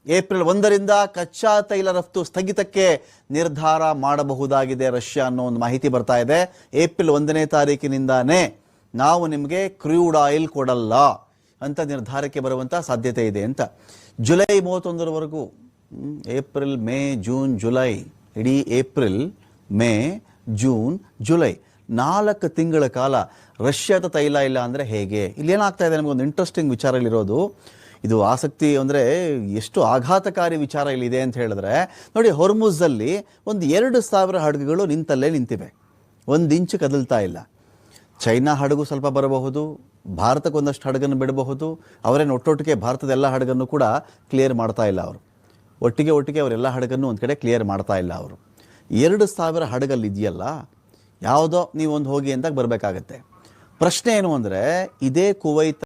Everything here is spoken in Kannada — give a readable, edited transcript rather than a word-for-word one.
ಏಪ್ರಿಲ್ 1ರಿಂದ ಕಚ್ಚಾ ತೈಲ ರಫ್ತು ಸ್ಥಗಿತಕ್ಕೆ ನಿರ್ಧಾರ ಮಾಡಬಹುದಾಗಿದೆ ರಷ್ಯಾ ಅನ್ನೋ ಒಂದು ಮಾಹಿತಿ ಬರ್ತಾ ಇದೆ. ಏಪ್ರಿಲ್ 1ನೇ ತಾರೀಕಿನಿಂದಾನೇ ನಾವು ನಿಮಗೆ ಕ್ರೂಡ್ ಆಯಿಲ್ ಕೊಡಲ್ಲ ಅಂತ ನಿರ್ಧಾರಕ್ಕೆ ಬರುವಂಥ ಸಾಧ್ಯತೆ ಇದೆ ಅಂತ. ಜುಲೈ 31ರವರೆಗೂ ಏಪ್ರಿಲ್, ಮೇ, ಜೂನ್, ಜುಲೈ, ಇಡೀ ಏಪ್ರಿಲ್, ಮೇ, ಜೂನ್, ಜುಲೈ 4 ತಿಂಗಳ ಕಾಲ ರಷ್ಯಾದ ತೈಲ ಇಲ್ಲ ಅಂದರೆ ಹೇಗೆ? ಇಲ್ಲೇನಾಗ್ತಾ ಇದೆ ನಮಗೊಂದು ಇಂಟ್ರೆಸ್ಟಿಂಗ್ ವಿಚಾರ ಇಲ್ಲಿರೋದು. ಇದು ಆಸಕ್ತಿ ಅಂದರೆ ಎಷ್ಟು ಆಘಾತಕಾರಿ ವಿಚಾರ ಇಲ್ಲಿದೆ ಅಂತ ಹೇಳಿದ್ರೆ ನೋಡಿ, ಹೊರ್ಮುಝಲ್ಲಿ ಒಂದು 2,000 ಹಡಗುಗಳು ನಿಂತಲ್ಲೇ ನಿಂತಿವೆ, 1 ಇಂಚು ಕದಲ್ತಾ ಇಲ್ಲ. ಚೈನಾ ಹಡಗು ಸ್ವಲ್ಪ ಬರಬಹುದು, ಭಾರತಕ್ಕೆ ಒಂದಷ್ಟು ಹಡಗನ್ನು ಬಿಡಬಹುದು. ಅವರೇನು ಒಟ್ಟೊಟ್ಟಿಗೆ ಭಾರತದ ಎಲ್ಲ ಹಡಗನ್ನು ಕೂಡ ಕ್ಲಿಯರ್ ಮಾಡ್ತಾ ಇಲ್ಲ ಅವರು. ಒಟ್ಟಿಗೆ ಅವರೆಲ್ಲ ಹಡಗನ್ನು ಒಂದು ಕಡೆ ಕ್ಲಿಯರ್ ಮಾಡ್ತಾ ಇಲ್ಲ ಅವರು. 2,000 ಹಡಗಲ್ಲಿ ಇದೆಯಲ್ಲ, ಯಾವುದೋ ನೀವೊಂದು ಹೋಗಿ ಅಂತ ಬರಬೇಕಾಗತ್ತೆ. ಪ್ರಶ್ನೆ ಏನು ಅಂದರೆ, ಇದೇ ಕುವೈತ್